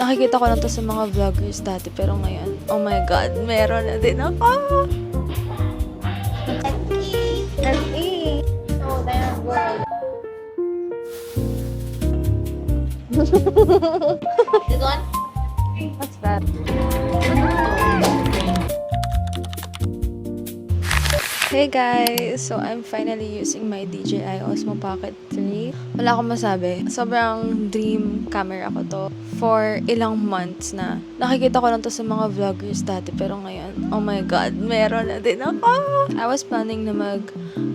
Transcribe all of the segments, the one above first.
Nakikita ko lang to sa mga vloggers dati, pero ngayon, oh my God, meron na din ako! Let's eat! Oh, damn good! This one? What's that? Hey guys! So, I'm finally using my DJI Osmo Pocket 3. Wala akong masabi. Sobrang dream camera ko to for ilang months na. Nakikita ko lang to sa mga vloggers dati, pero ngayon, oh my God, meron na din ako! I was planning na mag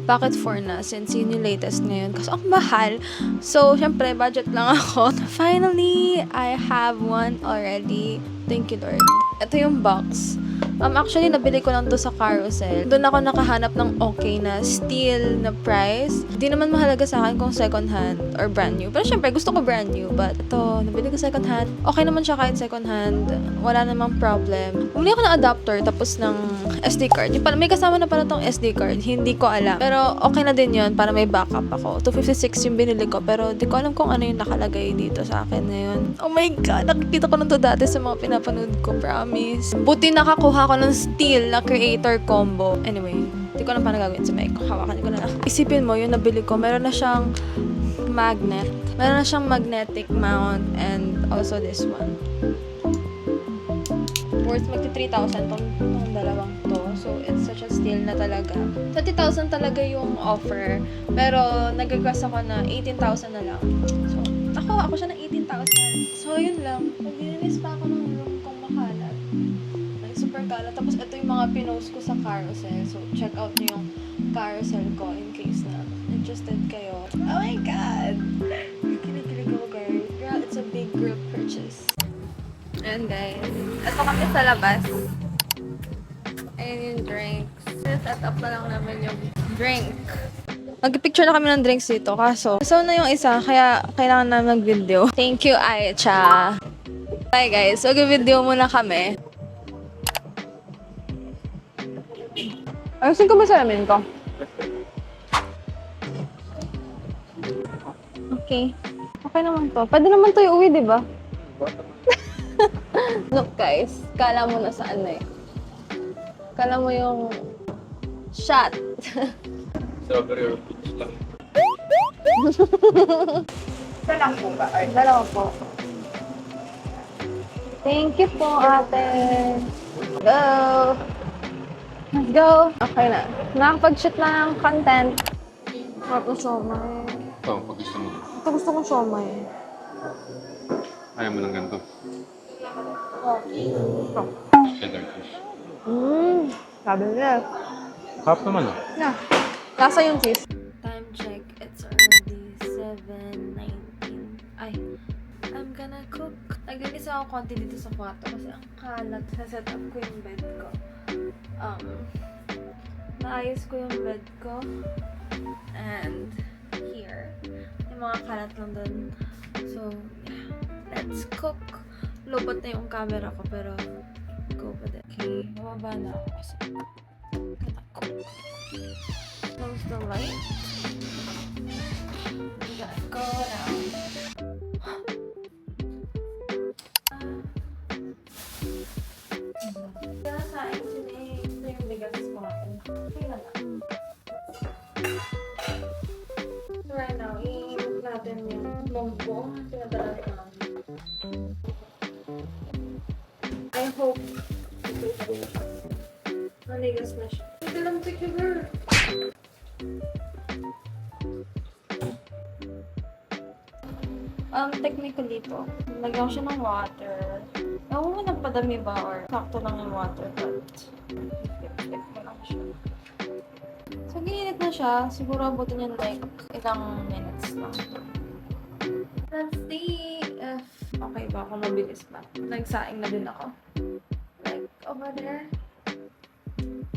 Pocket 4 na since yun yung latest ngayon. Kasi ang mahal. So, syempre, budget lang ako. Finally, I have one already. Thank you, Lord. Ito yung box. Actually, nabili ko lang to sa Carousel. Doon ako nakahanap ng okay na steal na price. Di naman mahalaga sa akin kung second hand or brand new. Pero syempre, gusto ko brand new. But ito, nabili ko second hand. Okay naman siya kahit second hand. Wala namang problem. Bumili ako ng adapter tapos ng SD card. Yung may kasama na pala tong SD card. Hindi ko alam. Pero okay na din yun para may backup ako. 256 yung binili ko. Pero di ko alam kung ano yung nakalagay dito sa akin ngayon. Oh my God! Nakikita ko na to dati sa mga pinapanood ko. Promise. Buti nakakuha ko ng steel na creator combo. Anyway, hindi ko alam paano gagawin sa mic. Hawakan ko na lang. Isipin mo, yung nabili ko, meron na siyang magnet. Meron na siyang magnetic mount and also this one. Worth magti 3,000 tong dalawang to. So, it's such a steal na talaga. 20,000 talaga yung offer. Pero, nag-request ako na 18,000 na lang. So, ako siya ng 18,000. So, yun lang. Maglilinis pa ako ng room kung makalat. Super kalat. Tapos ito yung mga pinost ko sa Carousel. So, check out nyo yung Carousel ko in case na interested kayo. Oh my God! Kilig-kilig ako, girl. Girl, it's a big girl purchase. Ayan, guys. Ito kami sa labas. Ayan yung drinks. Set up na lang namin yung drink. Mag-picture na kami ng drinks dito. Kaso, na yung isa. Kaya kailangan namin mag-video. Thank you, Aicha. Bye, guys. Mag-video muna kami. Ayusin ko ba salamin ko? Okay. Okay naman to. Pwede naman to iuwi, di ba? Look guys, kala mo na saan na eh. Kala mo yung shot. Strawberry or peach lang. Dalang po ba? Or Dalawa po. Thank you po, ate. Go! Let's go! Okay na. Nakapag-shoot na ng content. Tapos siomay. Ito, pag gusto mo. Ito gusto kong siomay. Ayaw mo ng ganito. Ito. Cheddar fish. Sabi nila. Half naman ah. Na. Lasa yung cheese. Time check. It's already 7:19. Ay. I'm gonna cook. Naglinis ako konti dito sa kwarto kasi ang kalat. Set up ko yung bed ko. Naayos ko yung bed ko. And here. Yung mga kalat lang dun. So, yeah. Let's cook. Lupot na yung camera ko pero go with it. Okay. Mababa na ako kasi gonna cook. Close the light. We gotta go now. Sasain sila eh. Ito yung bigas ko natin. Tingnan na. So right now, i-cook natin yung munggo. Pinadala ni Mami. I hope maligas na siya. Ito lang secure. Technically po, lagyan ko siya ng water. Ewan mo nagpadami ba or sakto lang yung water, but tip mo lang siya. So, ginit na siya. Siguro abutin niya like ilang minutes lang. Let's see if okay ba kung mabilis ba. Nagsaing na din ako. Like, over there.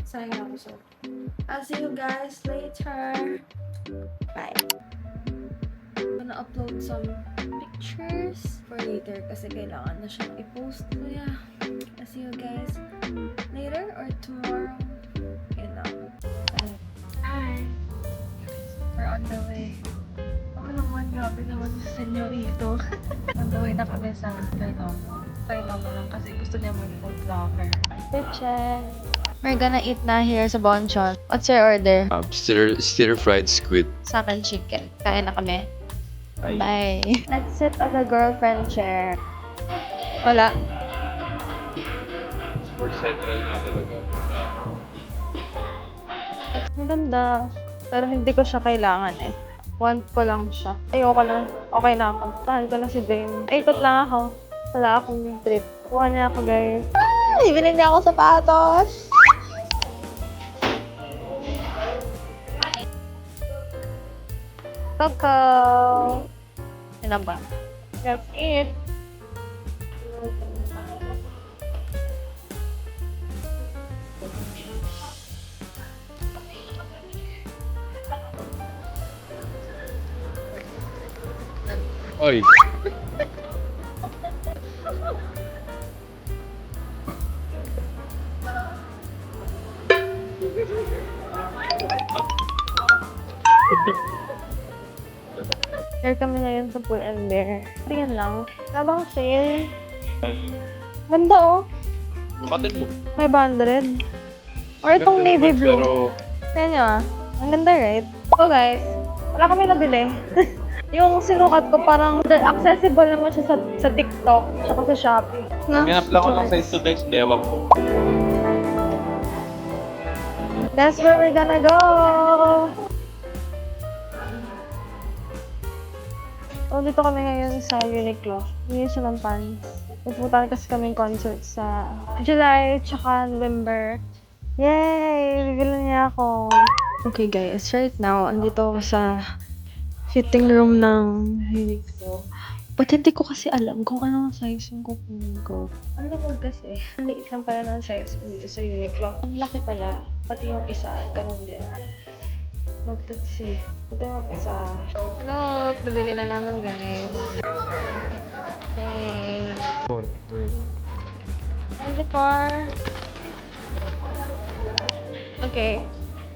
Sayang ako siya. I'll see you guys later. Bye. I'm gonna upload some pictures for later kasi kailangan na siyang i-post. So yeah, I'll see you guys later or tomorrow. You know. Bye. We're on the way. Okay naman, grabe naman si senyorito. Nandaway na kami sa Tinomo. Tinomo lang kasi gusto niya mag-food vlogger. Bitches! We're gonna eat na here sa Bonchon. What's your order? Stir fried squid. Sa akin, chicken. Kain na kami. Bye. Let's sit on the girlfriend chair. Wala. For central na talaga. Ang ganda. Pero hindi ko siya kailangan eh. Want ko lang siya. Ayoko na. Okay na ako. Tahal ko na si Dame. Ikot lang ako. Wala akong trip. Kuha niya ako, guys. Ay, bilhin niya ako sapatos. Coco. Yan na ba? That's it. Oy! Here kami ngayon sa Pull and Bear. Tingnan lang. Labang sale. Ganda oh. Bakit mo? 500. Or itong navy blue. Pero, Tingnan nyo ah. Ang ganda, right? So guys, wala kami nabili. Yung sinukat ko parang accessible naman siya sa TikTok tsaka sa Shopee. No? ganap lang ako ng size to text, ewan ko. That's where we're gonna go! So, dito kami ngayon sa Uniqlo. Hindi siya ng pants. Nagpunta kasi kaming concert sa July tsaka November. Yay! Bibili niya ako. Okay guys, right now, andito ako sa fitting room ng Uniqlo. But hindi ko kasi alam kung anong size yung kukunin ko. Ano naman kasi? Ang liit lang pala ng size ko dito sa Uniqlo. Ang laki pala. Pati yung isa, ganun din. Let's see. Ito yung isa. Look, nabili na naman guys. Okay. And before. Okay.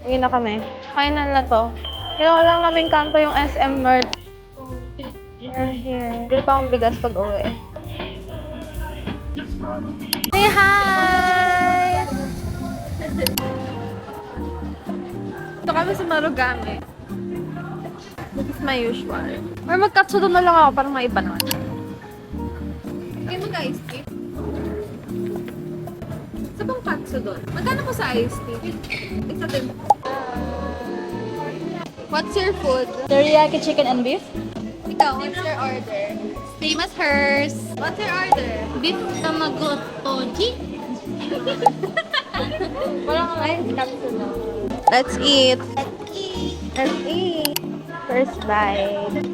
Uwi na kami. Final na to. Kailangan lang namin kanto yung SM merch. We're here. Bili pa akong bigas pag uwi. Say hi! Ito kami sa Marugame. This is my usual. Or mag-katsudo na lang ako para maiba naman. Okay mo ka-ice tea? Sa bang katsudo? Magkano ko sa ice tea? Isa din. What's your food? Teriyaki chicken and beef. Ikaw, what's your order? Same as hers. What's your order? Beef tamagotoji. Walang ice katsudo. Let's eat. Let's eat. First bite.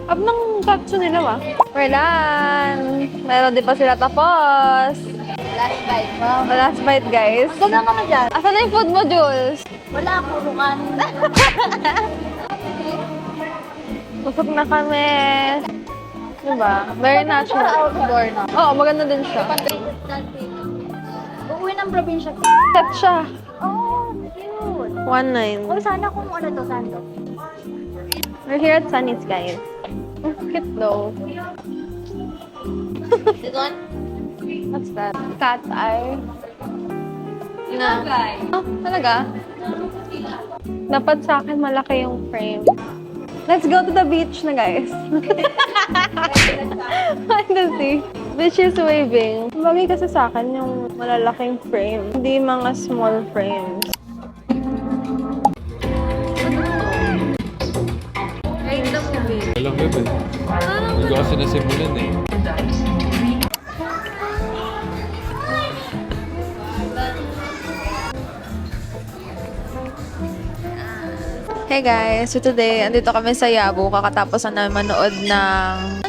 Ab ng katsu nila ba? We're done. Meron din pa sila tapos. Last bite mo. Last bite, guys. Ganda ka na dyan. Asan na yung food mo, Jules? Wala, kurungan. Busog na kami. Diba? Very natural. Outdoor na. Oo, maganda din siya. Uuwi ng probinsya. Set siya. Oh, cute. 1.9. Oh, sana kung ano to, sando. We're here at Sunny's, guys. Ang cute though. This one? What's that? Cat eye. Na. Oh, talaga? Dapat sa akin malaki yung frame. Let's go to the beach na, guys. Find the sea. Beach is waving. Bagay kasi sa akin yung malalaking frame. Hindi mga small frames. Rate the movie. Alam yun eh. Hindi ko kasi nasimulan eh. Hey guys, so today, andito kami sa Yabu. Kakatapos na manood ng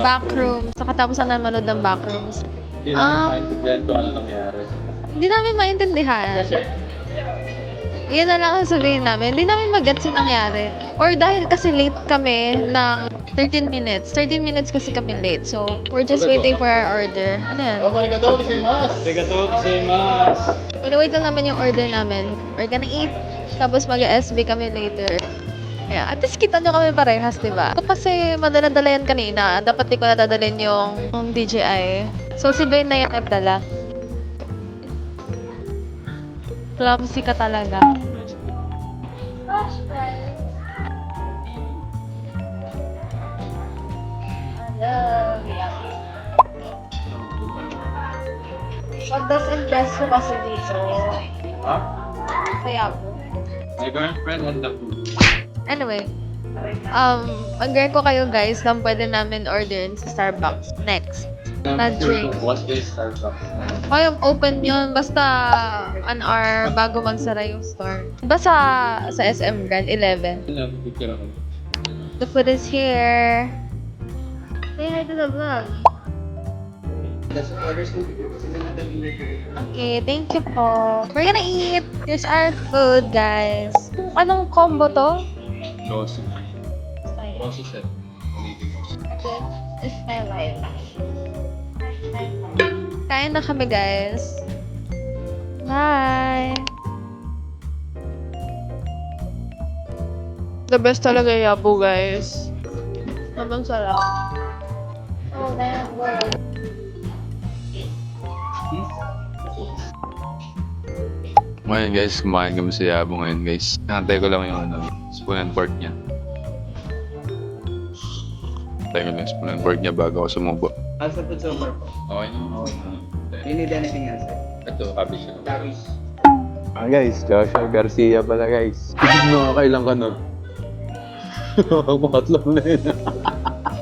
Backrooms. Kakatapos na manood ng Backrooms. Hindi namin maintindihan kung ano nangyari. Hindi namin maintindihan. Yan na lang ang sabihin namin. Hindi namin mag-gets yung nangyari. Or dahil kasi late kami ng 13 minutes. 13 minutes kasi kami late. So, we're just waiting for our order. Ano yan? Arigatou gozaimasu! Wait lang namin yung order namin. We're gonna eat. Tapos mag-SB kami later. Kaya, at least kita nyo kami parehas, di ba? Kasi madala-dala yan kanina. Dapat di ko natadalhin yung DJI. So, si Ben na yung nagdala. Clumsy ka talaga. What does impress ko kasi dito? Ha? Kaya po. My girlfriend and the food. Anyway, mag-grant ko kayo guys na pwede namin orderin sa Starbucks next. Na drink. What is Starbucks? Kaya open yun, basta an hour bago magsara yung store. Basta sa SM Grand 11. Picture ako. The food is here. Say hi to the vlog. Okay, thank you po. We're gonna eat. Here's our food, guys. Anong combo to? Loso. Loso set. It's my life. Kain na kami, guys. Bye! The best talaga yapo, guys. Sobrang sarap. Oh, that was. Ngayon guys, kumain kami sa Yabo ngayon guys. Nantay ko lang yung spoon and fork niya. Nantay ko lang yung spoon and fork niya bago ako sumubo. Also put some more. Okay na. Do you need anything else? Ito, happy siya. Guys, Joshua Garcia pala guys. Kailan ka na? Makatlo na yun.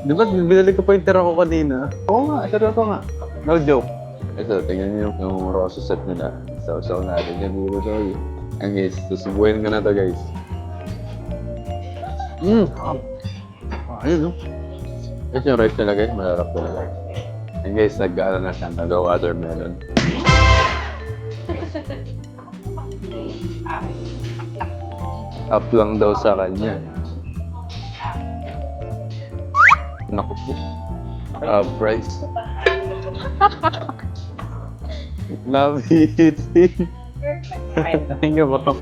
Di ba, binalik ko pa yung tira ko kanina? Oo nga, seryoso nga. No joke. Ito, tingnan niyo yung rosa set nila. Sausaw natin yan dito sorry. Ang guys, susubuhin ko na to guys. Ayun no. Ito yung rice nila guys, malarap talaga. And guys, nag-aala na siya, nag-watermelon. Up lang daw sa kanya. Naku po. Price. Love it. Thank you po. Pag